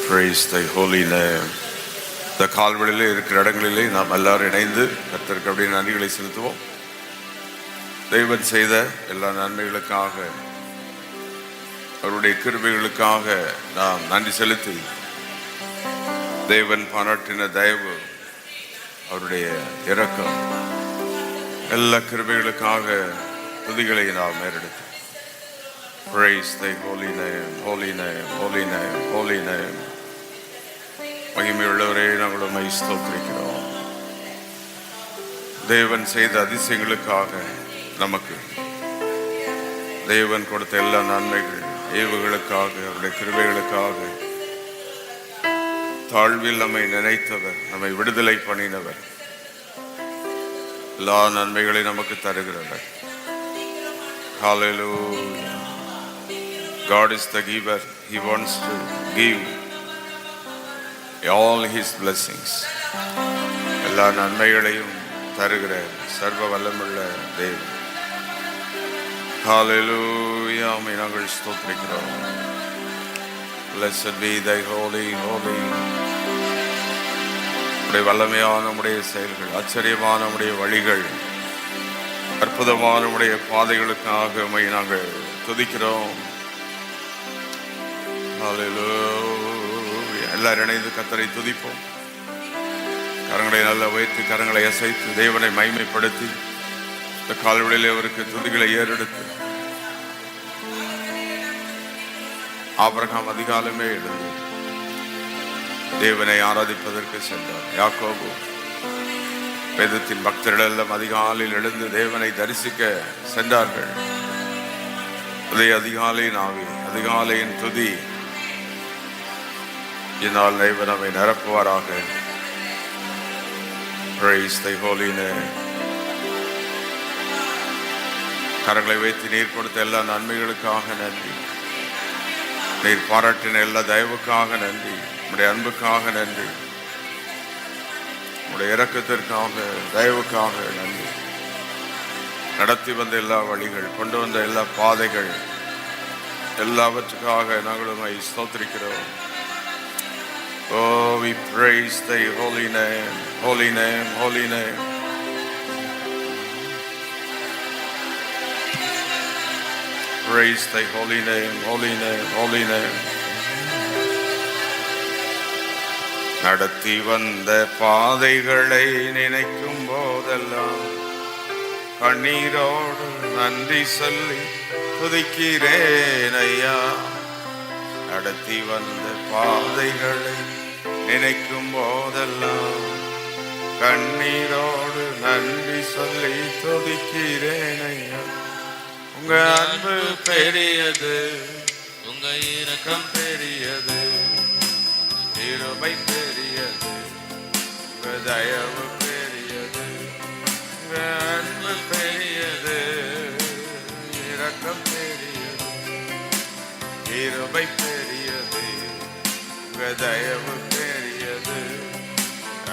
Praise thy holy name. இந்த கால்வெளியிலே இருக்கிற இடங்களிலே நாம் எல்லாரும் இணைந்து கர்த்தருக்கு அப்படியே நன்றிகளை செலுத்துவோம். தேவன் செய்த எல்லா நன்மைகளுக்காக, அவருடைய கிருபைகளுக்காக நாம் நன்றி செலுத்தி, தேவன் பாராட்டின தயவு, அவருடைய இரக்கம், எல்லா கிருபைகளுக்காக துதிகளை நாம் ஏறெடுத்தோம். Praise thy holy name, holy name, holy name, holy name. மகிமையுள்ளவரே, நாங்கள் உம்மை ஸ்தோத்திரிக்கிறோம். தேவன் செய்த அதிசயங்களுக்காக, நமக்கு தேவன் கொடுத்த எல்லா நன்மைகள், ஏவுகளுக்காக, அவருடைய கிருபைகளுக்காக, தாழ்வில் நம்மை நினைத்தவர், நம்மை விடுதலை பண்ணினவர், எல்லா நன்மைகளையும் நமக்கு தருகிறவர். Hallelujah. God is the giver. He wants to give all his blessings. எல்லா நன்மைகளையும் தருகிற சர்வ வல்லமுள்ள தேவன். Hallelujah. உம்மை நாங்கள் ஸ்தோத்திரிக்கிறோம். Blessed be thy holy. உம்முடைய வல்லமையான உம்முடைய செயல்கள், ஆச்சரியமான உம்முடைய வழிகள், அற்புதமான உம்முடைய பாதைகளுக்காக உம்மை நாங்கள் துதிக்கிறோம். எல்லாரும் இணைந்து கர்த்தரை துதிப்போம். கரங்களை நல்லா உயர்த்தி, கரங்களை அசைத்து, தேவனை மகிமைப்படுத்தி, இந்த கால்வெளியிலே அவருக்கு துதிகளை ஏறெடுத்து, ஆபிரகாம் அதிகாலமே எழுந்து தேவனை ஆராதிப்பதற்கு சென்றார். யாக்கோபு, வேதத்தின் பக்தர்கள் எல்லாம் அதிகாலையில் எழுந்து தேவனை தரிசிக்க சென்றார்கள். அதே அதிகாலையின் ஆவி, அதிகாலையின் துதி இந்நாள் தேவன் நம்மை நிரப்புவாராக. Praise thy holy name. கரங்களை வைத்து நீர் கொடுத்த எல்லா நன்மைகளுக்காக நன்றி. நீர் பாராட்டின எல்லா தயவுக்காக நன்றி. உம்முடைய அன்புக்காக நன்றி. உம்முடைய இரக்கத்திற்காக, தயவுக்காக நன்றி. நடத்தி வந்த எல்லா வழிகள், கொண்டு வந்த எல்லா பாதைகள், எல்லாவற்றுக்காக நாங்கள் உம்மை ஸ்தோத்திரிக்கிறோம். Oh, we praise thy holy name, holy name, holy name. Praise thy holy name, holy name, holy name. நடத்தி வந்த பாதைகளை நினைக்கும் போதெல்லாம் கண்ணீரோடு நன்றி சொல்லி துதிக்கிறேன் ஐயா. நடத்தி வந்த பாதைகளை நினைக்கும் போதெல்லாம் கண்ணீரோடு நன்றி சொல்லி துதிக்கிறேன் ஐயா. உங்க அன்பு பெரியது, உங்க இரக்கம் பெரியது, கிருபை பெரியது, உங்க தயவு பெரியது. உங்க அன்பு பெரியது, இரக்கம் பெரியது, கிருபை பெரியது, உங்க தயவு பெரியது.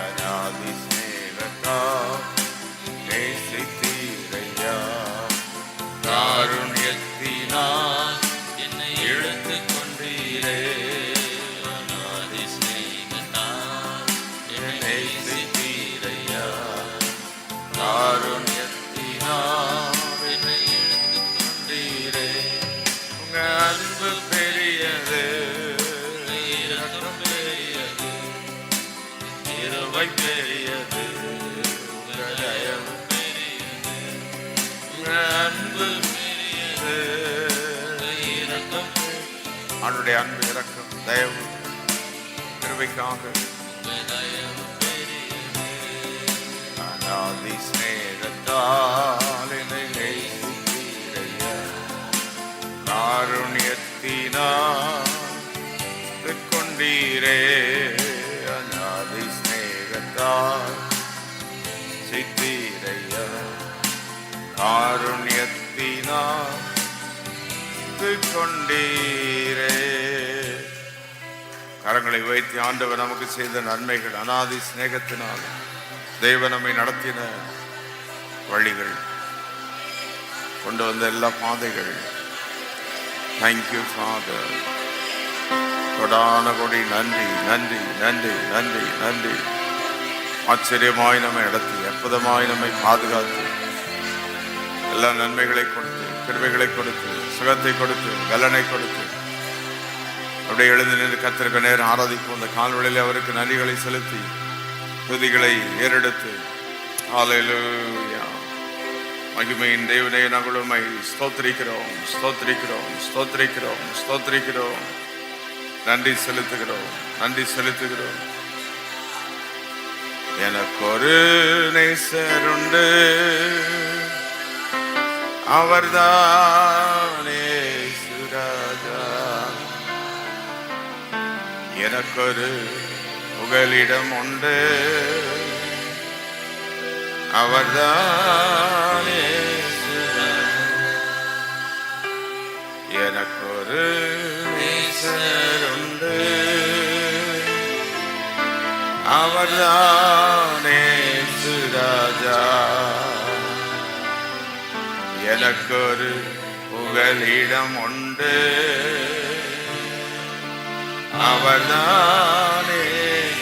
அநாதி ஸ்நேகத்தா நேசித்தீரையா. காருண்யத்தினால் என்னை இழுத்து கொண்டீரே. அநாதி ஸ்நேகத்தால் என்னை நேசித்தீரையா. காருண்யத்தினால் என்னை இழுத்து கொண்டீரே. உங்க அன்பு பெரியது, இரக்கம் பெரியது, கிருபை பெரியது, உங்க தயவு பெரியது. உங்க அன்பு பெரியது, இரக்கம். அவனுடைய அன்பு, இரக்கம், தயவு, கிருபைக்காக தயவு பெரியது. அநாதி ஸ்நேகத்தால் என்னை நேசித்தீரையா. காருண்யத்தினால் கொண்டீரே. அநாதி ஸ்நேகத்தால் சித்தீரையா. காருண்யத்தினால் கொண்டீரே. கரங்களை வைத்து ஆண்டவர் நமக்கு செய்த நன்மைகள், அநாதி ஸ்நேகத்தினால் தேவன் நம்மை நடத்தின வழிகள், கொண்டு வந்த எல்லா பாதைகள். Thank you, Father. கொடான கொடி நன்றி நன்றி நன்றி நன்றி நன்றி. ஆச்சரியமாய் நம்மை நடத்தி, அற்புதமாய் நம்மை பாதுகாத்து, எல்லா நன்மைகளை கொடுத்து, கிருபைகளை கொடுத்து, சுகத்தை கொடுத்து, பலனை கொடுத்து, அப்படியே எழுந்து நின்று கர்த்தருக்கு நேரம் ஆராதிப்போம். அந்த கால்வழியில் அவருக்கு நன்றிகளை செலுத்தி துதிகளை ஏறெடுத்து ஹல்லேலூயா. மகிமையின் தேவனே, நாங்கள் உம்மை ஸ்தோத்திரிக்கிறோம் ஸ்தோத்திரிக்கிறோம் ஸ்தோத்திரிக்கிறோம் ஸ்தோத்திரிக்கிறோம். நன்றி செலுத்துகிறோம் நன்றி செலுத்துகிறோம். எனக்கு ஒரு நேசருண்டு, அவர்தானே சுராஜா. எனக்கொரு புகலிடம் உண்டு, அவர்தானே சுராஜா. எனக்கொரு நேசருண்டு, அவர்தானே சுராஜா. எனக்கொரு புகலிடம் உண்டு, அவர்தானே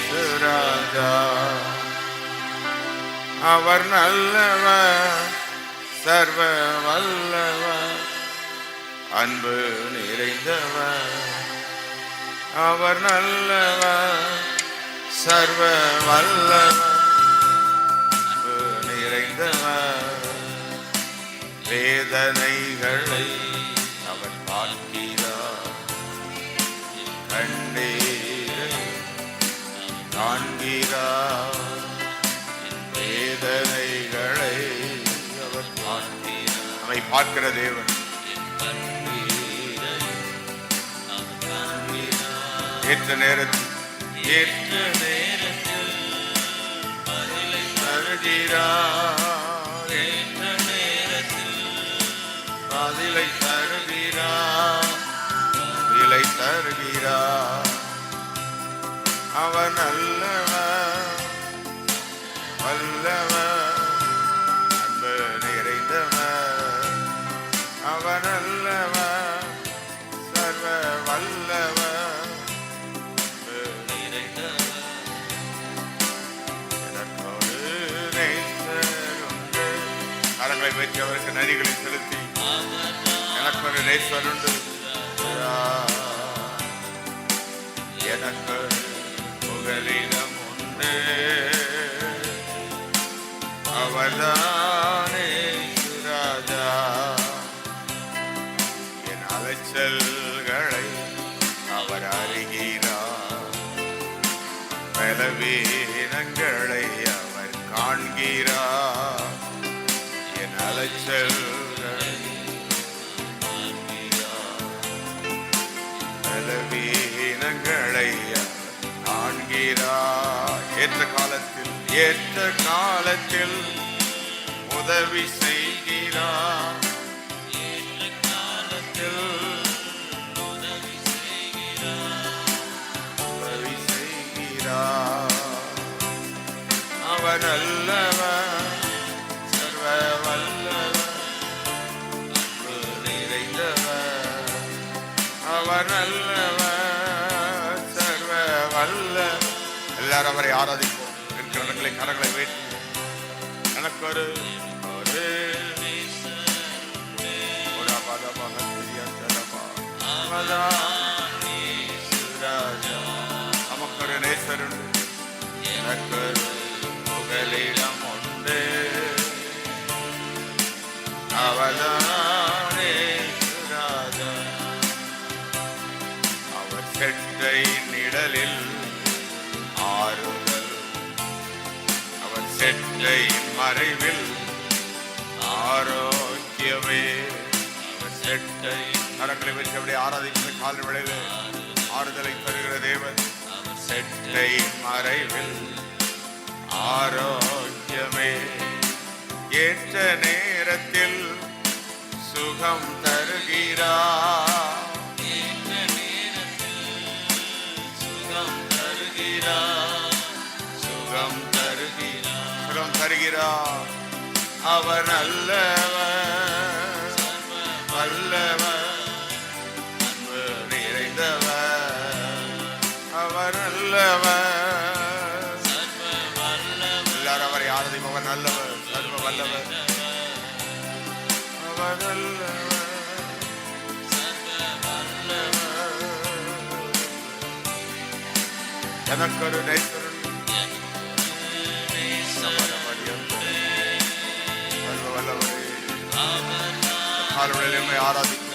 சுராஜா. அவர் நல்லவர், சர்வ வல்லவர், அன்பு நிறைந்தவர். அவர் நல்லவர், சர்வ வல்லவர், அன்பு நிறைந்தவர். வேதனைகளை அவர் பார்க்கிறார், கண்ணீரை காண்கிறார். வேதனைகளை அவர் பார்க்கிறார். நம்மை பார்க்கிற தேவன். ஏற்ற நேரத்தில் ஏற்ற நேரத்தில் பதிலை தருகிறார். ஏற்ற நேரத்தில் பதிலை தருகிறார், பதிலை தருகிறார். அவர் நல்லவர், வல்லவர், அன்பு நிறைந்தவர். அவர் நல்லவர், சர்வ வல்லவர், அன்பு நிறைந்தவர். எனக்கொரு நேசர் உண்டு. கரங்களை வைத்து அவருக்கு நன்றிகளை செலுத்தி, எனக்கொரு நேசர் உண்டு, எனக்கு புகலிடம் உண்டு, அவர்தானே சுராஜா. என் அலைச்சல்களை அவர் அறிகிறார், பலவீனங்களை அவர் காண்கிறார். என் அலைச்சல்களை பலவீனங்களை காண்கிறார். ஏற்ற காலத்தில் ஏற்ற காலத்தில் உதவி செய்கிறார். ஏற்ற காலத்தில் உதவி செய்கிறார், உதவி செய்கிறார். அவர் நல்லவர், சர்வ வல்லவர், அன்பு நிறைந்தவர். அவர் நல்லவர், சர்வ வல்லவர். எல்லாரும் அவரை ஆராதிப்போம். இருக்கிற கரங்களை வைத்து, எனக்கொரு நமக்கொரு நேசருண்டு, எனக்கொரு புகலிடம் உண்டு, அவர்தானே சுராஜா. அவர் செட்டை நிழலில் ஆறுதல், அவர் செட்டையின் மறைவில் ஆரோக்கியமே. அவர் செட்டை கரங்களை வச்சு அப்படியே ஆராதிக்கிற கால விளைவு ஆறுதலை தருகிற தேவன். அவர் செட்டையின் மறைவில் ஆரோக்கியமே. ஏற்ற நேரத்தில் சுகம் தருகிறார். ஏற்ற நேரத்தில் சுகம் தருகிறார், சுகம் தருகிறார், சுகம் தருகிறார். அவர் நல்லவர், வல்லவர், அன்பு நிறைந்தவர். அவர் நல்லவர். எல்லாரும் அவரை ஆராதிப்போம். அவர் நல்லவர், சர்வ வல்லவர், அவர் நல்லவர், எனக்கு ஒரு நேசர் காலவெளியை ஆராதிக்கிறோம்.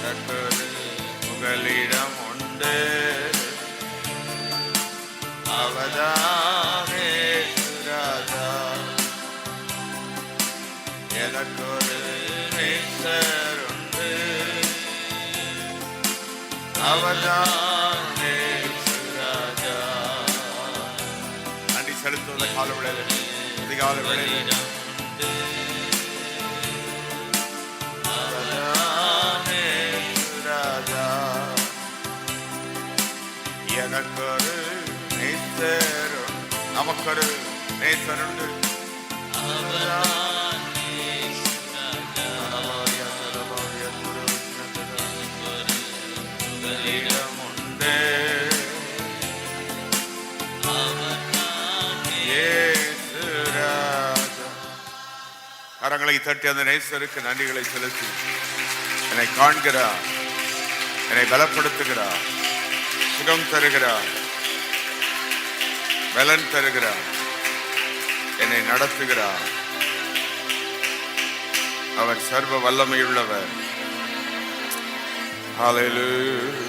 எனக்கு உங்களிடம் உண்டு அவதானே ராஜா, எனக்கு ஒரு நேசர் உண்டு அவதானே ராஜா. நன்றி செலுத்துவத காலவெளியில் அதிகால வேளையில் எனக்கொரு நேசர், நமக்கொரு நேசர் உண்டு. கரங்களை தட்டி அந்த நேசருக்கு நன்றிகளை செலுத்தி, என்னை காண்கிறார், என்னை பலப்படுத்துகிறார், சுகம் தருகிறார், பலன் தருகிறார், என்னை நடத்துகிறார். அவர் சர்வ வல்லமையுள்ளவர். ஹல்லேலூயா.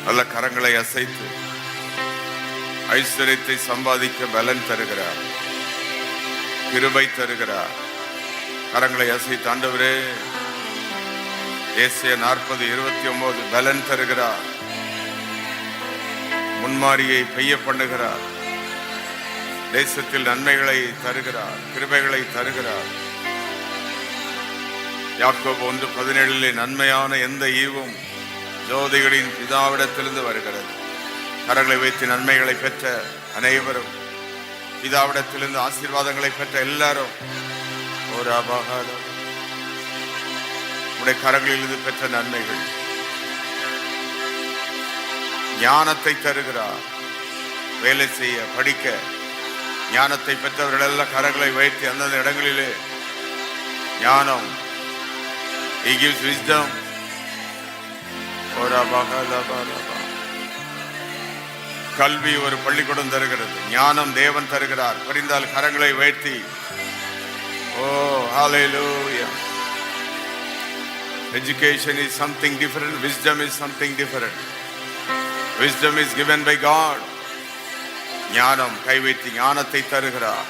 நல்ல கரங்களை அசைத்து ஐஸ்வர்யத்தை சம்பாதிக்க பலன் தருகிறார், கிருபை தருகிறார். கரங்களை அசைத்து ஆண்டவரே, ஏசாயா 40:29 பலன் தருகிறார், முன்மாரியை பெய்ய பண்ணுகிறார், தேசத்தில் நன்மைகளை தருகிறார், கிருபைகளை தருகிறார். யாக்கோபு 1:17 நன்மையான எந்த ஈவும் ஜோதிகளின் பிதாவிடத்திலிருந்து வருகிறது. கரங்களை வைத்து நன்மைகளை பெற்ற அனைவரும், பிதாவிடத்திலிருந்து ஆசீர்வாதங்களை பெற்ற எல்லாரும் ஒரு அபகாரம் உடைய கரங்களிலிருந்து பெற்ற நன்மைகள், ஞானத்தை தருகிறார். வேலை செய்ய, படிக்க ஞானத்தை பெற்றவர்கள் எல்லாம் கரங்களை வைத்து அந்தந்த இடங்களிலே ஞானம், He gives wisdom. கல்வி ஒரு பள்ளிக்கூடம் தருகிறது, ஞானம் தேவன் தருகிறார். புரிந்தால் கரங்களை வைத்து ஓ ஹல்லேலூயா. Education is something different, wisdom is something different. Wisdom is given by God. ஞானம் கை வைத்து ஞானத்தை தருகிறார்,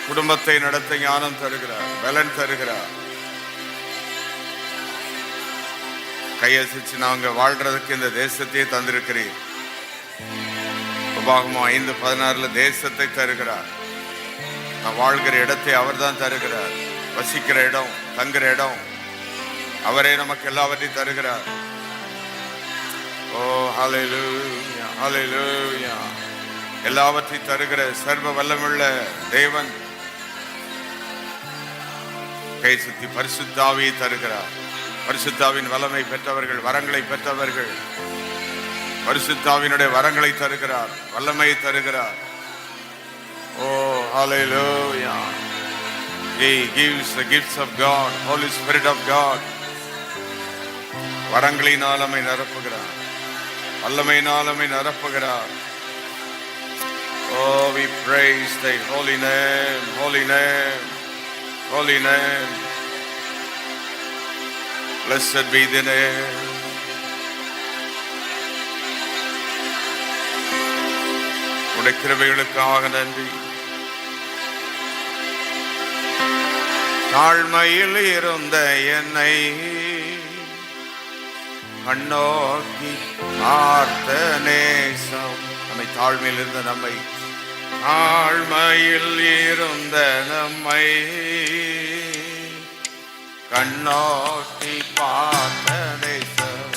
குடும்பத்தை நடத்த ஞானம் தருகிறார், பலன் தருகிறார். கையசிச்சு நாங்க வாழ்றதுக்கு இந்த தேசத்தையே தந்திருக்கிறீர். உபாகமம் 5:16 தேசத்தை தருகிறார். நான் வாழ்கிற இடத்தை அவர் தான் தருகிறார். வசிக்கிற இடம், தங்குற இடம் அவரே நமக்கு எல்லாவற்றையும் தருகிறார். ஓ ஹல்லேலூயா, ஹல்லேலூயா. எல்லாவற்றையும் தருகிற சர்வ வல்லமுள்ள தேவன் கை சுத்தி பரிசுத்த ஆவியை தருகிறார். பரிசுத்தாவின் வல்லமை பெற்றவர்கள், வரங்களை பெற்றவர்கள், பரிசுத்தாவினுடைய வரங்களை தருகிறார், வல்லமையை தருகிறார். ஓ ஹல்லேலூயா. He gives the gifts of God, Holy Spirit of God. வரங்களினால் நம்மை நிரப்புகிறார், வல்லமையினால் நம்மை நிரப்புகிறார். Oh, we praise thy holy name, holy name, holy name. Blessed be the name. உடைய கிருபைகளுக்காக நன்றி. தாழ்மையில் இருந்த என்னை கண்ணோக்கி பார்த்த நேசம். நம்மை தாழ்மையில் இருந்த நம்மை, தாழ்மையில் இருந்த நம்மை கண்ணோக்கி பார்த்த நேசம்.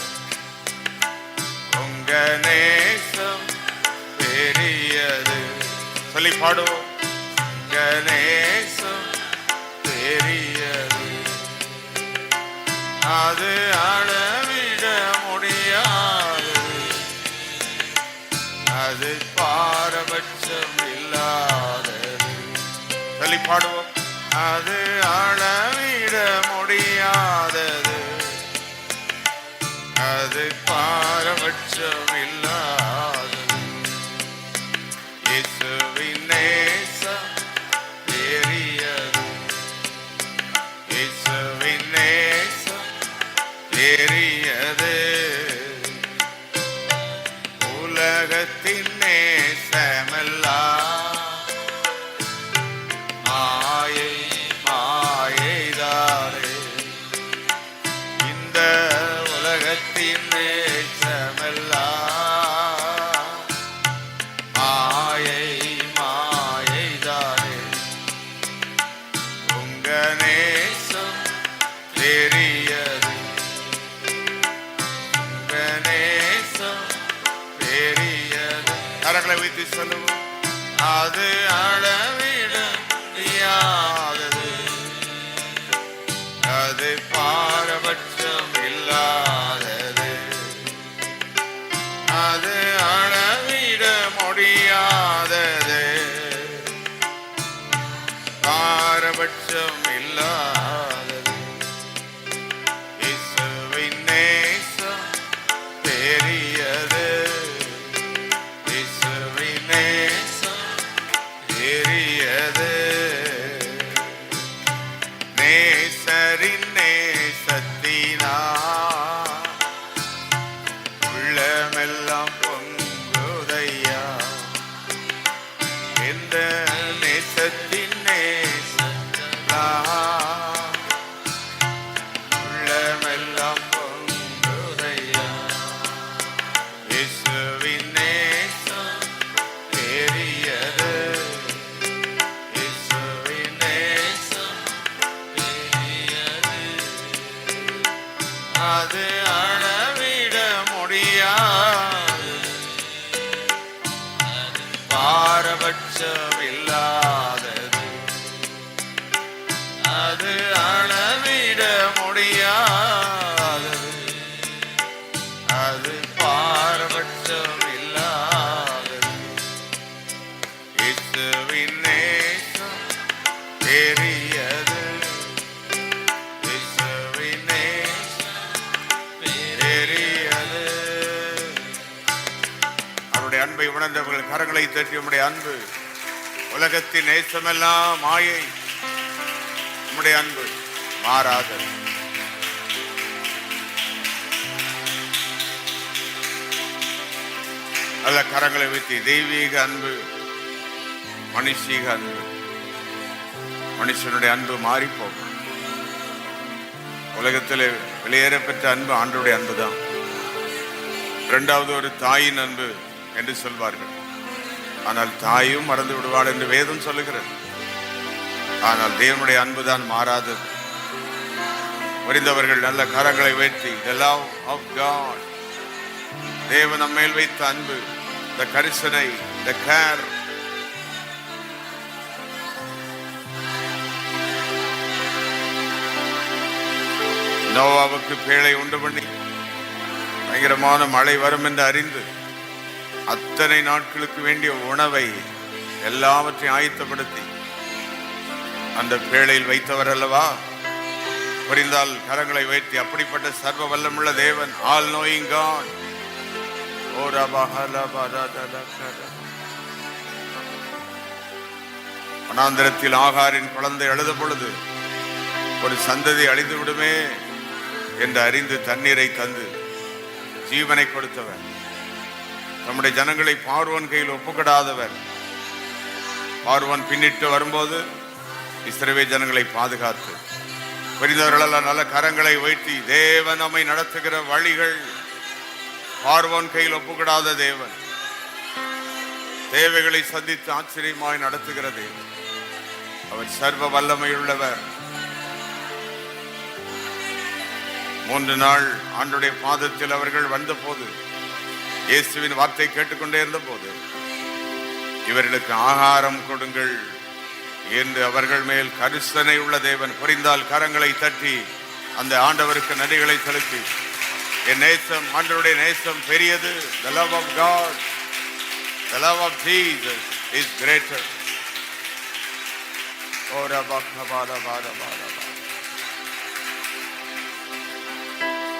உங்க நேசம் பெரியது. சொல்லி பாடுவோம். உங்க நேசம் பெரியது. அது அளவிட முடியாது, அது பாரபட்சம் இல்லாதது. சொல்லி பாடுவோம். அது அளவிட முடியாதது, அது பாரபட்சம் இல்லாதது. இயேசுவின் நேசம் பெரியது, இயேசுவின் நேசம் பெரியது. உலகத்தின் நேசமெல்லாம் மாயை மாயைதாரே. இந்த உலகத்தின் நேசமெல்லாம் மாயை மாயைதாரே. உங்க நேசம் பெரியது, உங்க நேசம் பெரியது. கரங்களை வைத்து சொல்லுவோம். அது அளவிட முடியாதது, அது பாரபட்சம் இல்லாதது. அது அளவிட முடியாதது, பாரபட்சம் இல்லாதது. இயேசுவின் நேசம் பெரியது, இயேசுவின் நேசம் பெரியது. நேசரின் நேசத்தினா உள்ளமெல்லாம் பொங்குதையா. எந்த நேசத்தின் நேசத்தா உள்ளமெல்லாம் பொங்குதையா. இயேசுவின் நேசம் பெரியது, இயேசுவின் நேசம் பெரியது. அது அளவிட முடியாது, பாரபட்சம் இல்லாதது. அது அளவிட முடியாதது, அது பாரபட்சம் இல்லாதது. இயேசுவின் நேசம் பெரியது, இயேசுவின் நேசம் பெரியது. அவருடைய அன்பை உணர்ந்தவர்கள் கரங்களை தட்டி, உம்முடைய அன்பு உலகத்தின் நேசமெல்லாம் மாயை, உம்முடைய அன்பு மாறாதது. நல்ல கரங்களை வைத்து தெய்வீக அன்பு, மனுஷீக அன்பு. மனுஷனுடைய அன்பு மாறி போகும். உலகத்தில் வெளியேற பெற்ற அன்பு ஆண்டவருடைய அன்பு தான். இரண்டாவது ஒரு தாயின் அன்பு என்று சொல்வார்கள். ஆனால் தாயும் மறந்து விடுவாள் என்று வேதம் சொல்லுகிறது. ஆனால் தேவனுடைய அன்புதான் மாறாதது. புரிந்தவர்கள் நல்ல கரங்களை வைத்து, the love of God, தேவன் நம்மேல் வைத்த அன்பு, the கரிசனை, the care. நோவாவுக்கு பேழை உண்டு பண்ணி பயங்கரமான மழை வரும் என்று அறிந்து அத்தனை நாட்களுக்கு வேண்டிய உணவை எல்லாவற்றையும் ஆயத்தப்படுத்தி அந்த பேழையில் வைத்தவர் அல்லவா. புரிந்தால் கரங்களை வைத்து, அப்படிப்பட்ட சர்வ வல்லமுள்ள தேவன், ஆல் நோயிங் காட். வனாந்திரத்தில் ஆகாரின் குழந்தை அழுத பொழுது ஒரு சந்ததி அழிந்து விடுமே என்று அறிந்து தண்ணீரை தந்து ஜீவனை கொடுத்தவர். நம்முடைய ஜனங்களை பார்வோன் கையில் ஒப்புக்கொடாதவர். பார்வோன் பின்னிட்டு வரும்போது இஸ்ரவேல் ஜனங்களை பாதுகாத்து, புரிந்தவர்களெல்லாம் நல்ல கரங்களை வைத்து, தேவன் நம்மை நடத்துகிற வழிகள் பார்வோன் கையில் ஒப்புக்கொடாத தேவன், தேவைகளை சந்தித்து ஆச்சரியமாய் நடத்துகிற தேவன். அவர் சர்வ வல்லமையுள்ளவர். 3 நாள் ஆண்டுடைய பாதத்தில் அவர்கள் வந்தபோது, இயேசுவின் வார்த்தை கேட்டுக்கொண்டே இருந்த போது, இவர்களுக்கு ஆகாரம் கொடுங்கள் என்று அவர்கள் மேல் கரிசனை உள்ள தேவன். புரிந்தால் கரங்களை தட்டி அந்த ஆண்டவருக்கு நன்றிகளை செலுத்தி, என் நேசம், ஆண்டவருடைய நேசம் பெரியது. The love of God, the love of Jesus is greater.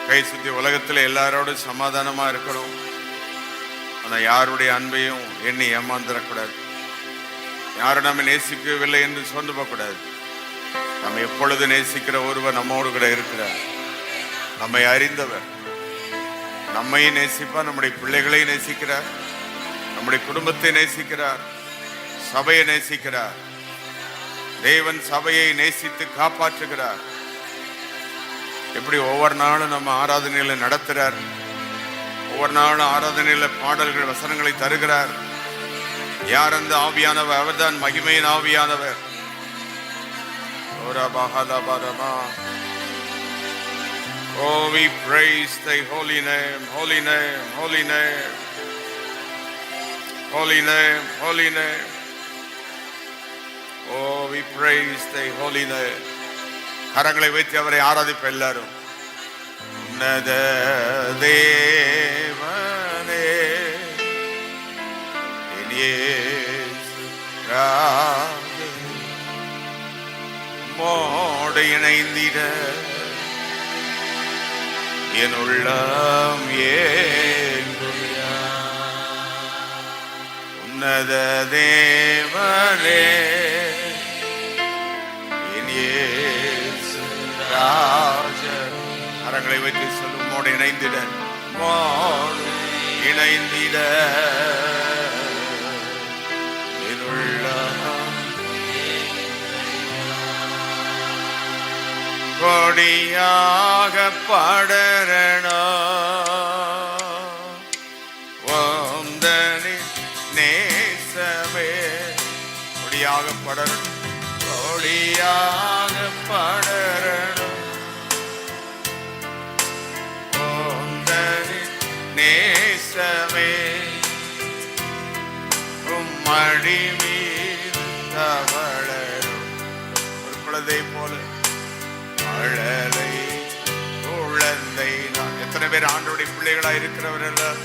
கை சுத்தி உலகத்தில் எல்லாரோடும் சமாதானமா இருக்கணும். ஆனா யாருடைய அன்பையும் எண்ணி ஏமாந்துடக்கூடாது. யாரும் நம்ம நேசிக்கவில்லை என்று சொந்து போகக்கூடாது. நம்ம எப்பொழுது நேசிக்கிற ஒருவர் நம்மோடு கூட இருக்கிறார். நம்மை அறிந்தவர், நம்மையும் நேசிப்பார், நம்முடைய பிள்ளைகளையும் நேசிக்கிறார், நம்முடைய குடும்பத்தை நேசிக்கிறார், சபையை நேசிக்கிறார். தேவன் சபையை நேசித்து காப்பாற்றுகிறார். எப்படி ஒவ்வொரு நாளும் நம்ம ஆராதனையில நடத்துறார், ஒவ்வொரு நாளும் ஆராதனையில பாடல்கள் வசனங்களை தருகிறார். யார் அந்த ஆவியானவர்? அவர்தான் மகிமையின் ஆவியானவர். Oh, we praise thy holy name, holy name, holy name, holy name, holy name. Oh, we praise thy holy name. கரங்களை வைத்து அவரை ஆராதிப்ப எல்லாரும். உன்னத தேவனே, என் இயேசு ராஜா, மோடு இணைந்திட என் உள்ளம் ஏங்குயா. உன்னத தேவனே, என் இயேசு ராஜா. கரங்களை வைத்து சொல்லும், மோடு இணைந்திட, மோடு இணைந்திட என் உள்ளம் கொடியாக படரணும். வந்தனின் நேசமே கொடியாக படரணும், கொடியாக படரணும். வந்தனின் நேசமே உம்மடி மீது தவளரும். ஒரு குழந்தை போல அழலை குழந்தை நான். எத்தனை பேர் ஆண்டவருடைய பிள்ளைகளா இருக்கிறவர்கள்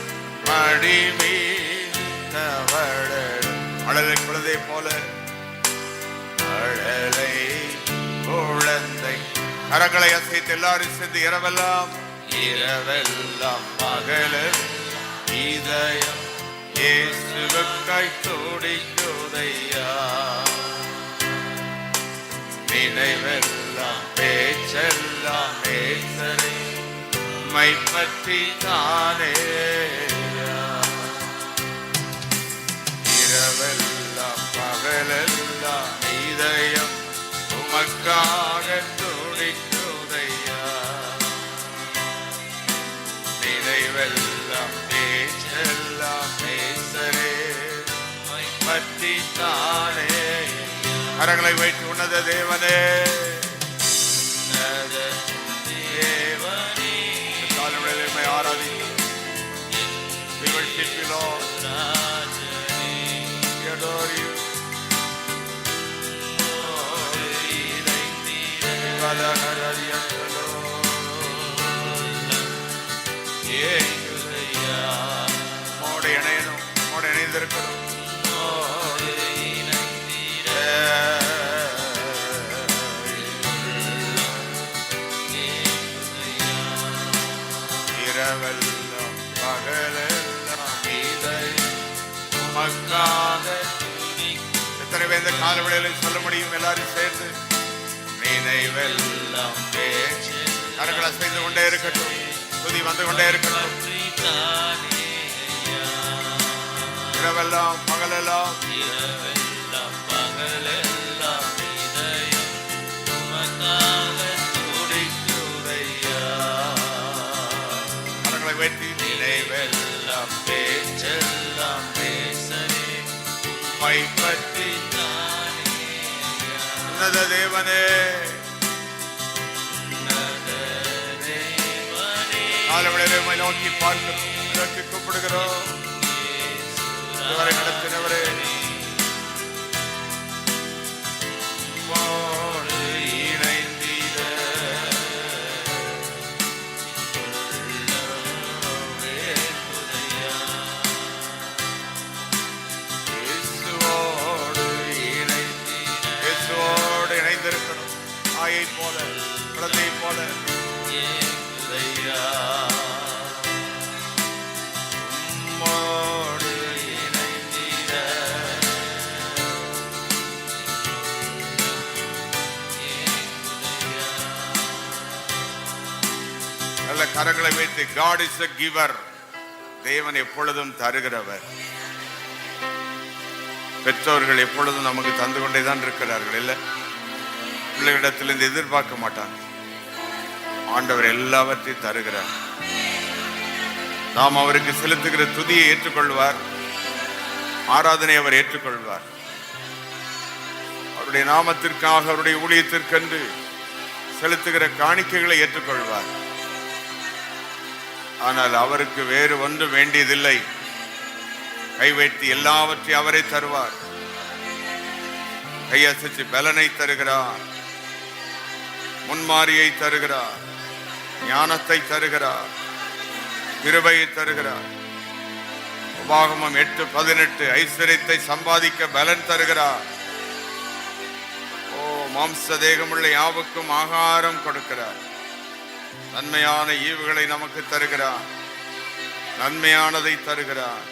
மடி மீது அழலை குழந்தை போல, அழலை குழந்தை. கரங்களை அசைத்து எல்லாரும் சேர்ந்து இரவெல்லாம் இரவெல்லாம் பகலில் இதயம் இயேசுவுக்காய் துடிக்குதையா. நினைவெல்லாம் பேச்செல்லாம் நேசரே மை பற்றி தானே. இரவெல்லாம் பகலெல்லாம் இதயம் உமக்காக துடிக்குதையா. நினைவெல்லாம் பேச்செல்லாம் நேசரே மை பற்றி தானே. கரங்களை வைத்து உன்னத தேவனே, உன்னத தேவனே, காலவெளிமை ஆராதிக்கிறோம். We worship you, Lord. We adore you. மோடு இணையணும், மோடு இணைந்திருக்கணும். இரவெல்லாம் பகலெல்லாம் இதயம் உமக்காக. எத்தனை பேர் இந்த காலவெளியில் சொல்ல முடியும்? எல்லாரும் சேர்ந்து நினைவெல்லாம் பேச்சு. கரங்களை செய்து கொண்டே இருக்கட்டும், துதி வந்து கொண்டே இருக்கட்டும். இரவெல்லாம் பகலெல்லாம் பகலெல்லாம் இதயம் உமக்காக துடிக்குதையா. கரங்களை வைத்து நினைவெல்லாம் பேச்செல்லாம் பேசனே மை பற்றி தானே. உன்னத தேவனே, காலவெளியிலே உம்மை நோக்கி பார்க்கிறோம், நோக்கி கூப்பிடுகிறோம். இதுவரை நடத்தினவரே, மோடு இணைந்திட உம்மோடு இணைந்திட நல்ல கரங்களை வைத்து God is a giver. தேவன் எப்பொழுதும் தருகிறவர். பெற்றோர்கள் எப்பொழுதும் நமக்கு தந்து கொண்டேதான் இருக்கிறார்கள். இல்ல, பிள்ளைகளிடத்திலிருந்து எதிர்பார்க்க மாட்டாங்க. ஆண்டவர் எல்லாவற்றையும் தருகிறார். நாம் அவருக்கு செலுத்துகிற துதியை ஏற்றுக்கொள்வார், ஆராதனை அவர் ஏற்றுக்கொள்வார். அவருடைய நாமத்திற்காக, அவருடைய ஊழியத்திற்கென்று செலுத்துகிற காணிக்கைகளை ஏற்றுக்கொள்வார். ஆனால் அவருக்கு வேறு ஒன்று வேண்டியதில்லை. கை வைத்து எல்லாவற்றையும் அவரே தருவார். கையசைச்சு பலனை தருகிறார், முன்மாரியை தருகிறார், ஞானத்தை தருகிறார், கிருபையை தருகிறார். உபாகமம் 8:18 ஐஸ்வரியத்தை சம்பாதிக்க பலன் தருகிறார். மாம்ச தேகமுள்ள யாவுக்கும் ஆகாரம் கொடுக்கிறார். நன்மையான ஈவுகளை நமக்கு தருகிறார், நன்மையானதை தருகிறார்.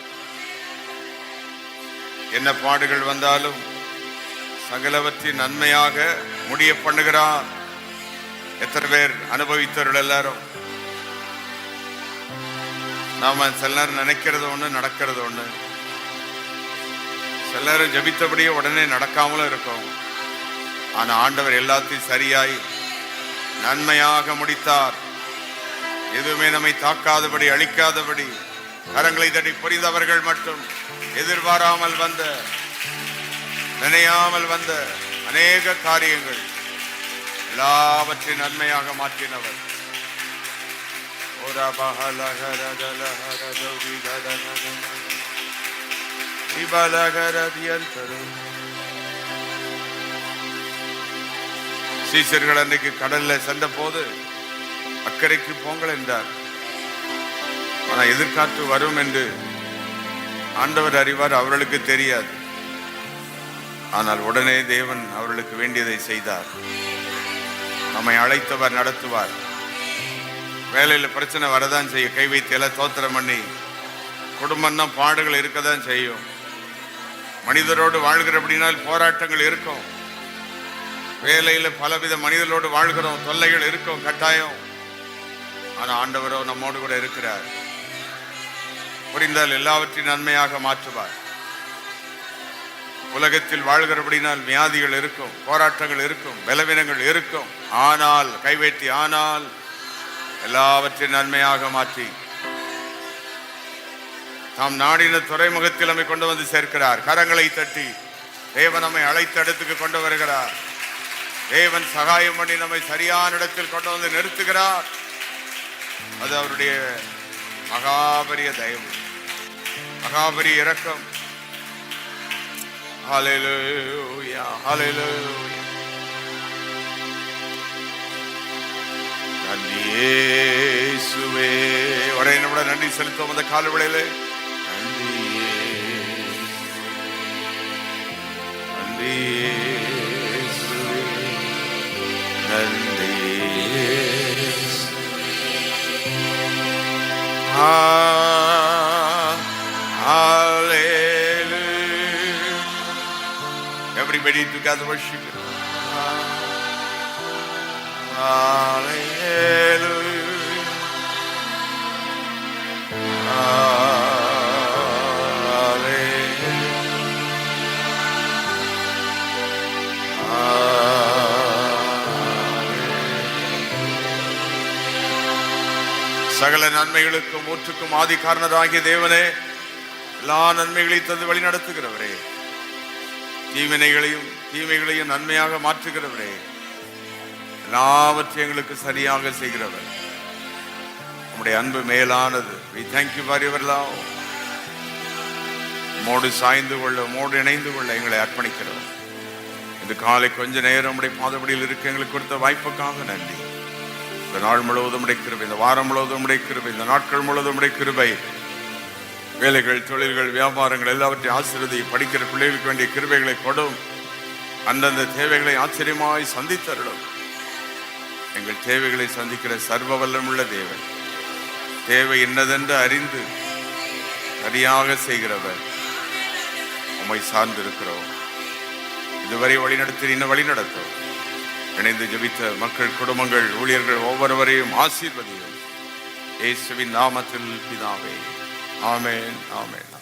என்ன பாடுகள் வந்தாலும் சகலவற்றின் நன்மையாக முடிய பண்ணுகிறார். எத்தனை பேர் அனுபவித்தவர்கள் எல்லாரும்? நாம சில நேரம் நினைக்கிறது ஒண்ணு, நடக்கிறது ஒண்ணு. சில நேரம் ஜபித்தபடியே உடனே நடக்காமலும் இருக்கும். ஆனா ஆண்டவர் எல்லாத்தையும் சரியாய் நன்மையாக முடித்தார். எதுவுமே நம்மை தாக்காதபடி, அழிக்காதபடி கரங்களை தட்டி புரிந்தவர்கள் மட்டும் எதிர்பாராமல் வந்த, நினையாமல் வந்த அநேக காரியங்கள் எல்லாவற்றையும் நன்மையாக மாற்றினவர். சீசர்கள் அன்றைக்கு கடல்ல சென்ற போது அக்கறைக்கு போங்கள் என்றார். ஆனா எதிர்காற்று வரும் என்று ஆண்டவர் அறிவார், அவர்களுக்கு தெரியாது. ஆனால் உடனே தேவன் அவர்களுக்கு வேண்டியதை செய்தார். நம்மை அழைத்தவர் நடத்துவார். வேலையில பிரச்சனை வரதான் செய்யும். கை வைத்து எல்லாம் தோத்திரம் பண்ணி குடும்பம்னா பாடுகள் இருக்கதான் செய்யும். மனிதரோடு வாழ்கிற அப்படினால் போராட்டங்கள் இருக்கும். வேலையில பலவித மனிதர்களோடு வாழ்கிறோம், தொல்லைகள் இருக்கும், கட்டாயம். ஆனா ஆண்டவரோ நம்மோடு கூட இருக்கிறார். புரிந்தால் எல்லாவற்றையும் நன்மையாக மாற்றுவார். உலகத்தில் வாழ்கிறபடினால் வியாதிகள் இருக்கும், போராட்டங்கள் இருக்கும், பலவீனங்கள் இருக்கும். ஆனால் கைவேட்டி, ஆனால் எல்லாவற்றையும் நன்மையாக மாற்றி தாம் நாடின துறைமுகத்தில் நம்மை கொண்டு வந்து சேர்க்கிறார். கரங்களை தட்டி தேவன் நம்மை அழைத்த இடத்துக்கு கொண்டு வருகிறார். தேவன் சகாயம் பண்ணி நம்மை சரியான இடத்தில் கொண்டு வந்து நிறுத்துகிறார். அது அவருடைய மகாபரிய தயவு, மகாபரிய இரக்கம். ஹல்லேலூயா, ஹல்லேலூயா. நன்றி இயேசுவே. ஒரே நம்முடைய நன்றி செலுத்துவோம் அந்த கால வேளையிலே. நன்றி நன்றி இயேசுவே, நன்றி. Everybody together worship Him. Hallelujah. சகல நன்மைகளுக்கும் ஊற்றுக்கும் ஆதி காரணராகிய தேவனே, எல்லா நன்மைகளையும் தந்து வழி நடத்துகிறவரே, தீமைகளையும் நன்மையாக மாற்றுகிறவரே, எல்லாவற்றையும் எங்களுக்கு சரியாக செய்கிறவர். நம்முடைய அன்பு மேலானது. We thank you for your love. Mode சாய்ந்து கொள்ள, மோடு இணைந்து கொள்ள எங்களை அர்ப்பணிக்கிறோம். இந்த காலை கொஞ்ச நேரம் நம்முடைய பாதபடியில் இருக்க எங்களுக்கு கொடுத்த வாய்ப்புக்காக நன்றி. இந்த நாள் முழுவதும் உடைய கிருபை, இந்த வாரம் முழுவதும் உடைய கிருபை, இந்த நாட்கள் முழுவதும் உடைய கிருபை, வேலைகள், தொழில்கள், வியாபாரங்கள் எல்லாவற்றையும் ஆசீர்வதி. படிக்கிற பிள்ளைகளுக்கு வேண்டிய கிருபைகளை கொடும். அந்தந்த தேவைகளை ஆச்சரியமாய் சந்தித்தருளும். எங்கள் தேவைகளை சந்திக்கிற சர்வ வல்லமுள்ள தேவன், தேவை என்னதென்று அறிந்து சரியாக செய்கிறவர். உம்மை சார்ந்திருக்கிறோம். இதுவரை வழிநடத்தி இன்னும் வழிநடத்தும். இணைந்து ஜெபித்த மக்கள், குடும்பங்கள், ஊழியர்கள் ஒவ்வொருவரையும் ஆசீர்வதியும். இயேசுவின் நாமத்தில் பிதாவே. ஆமென், ஆமென்.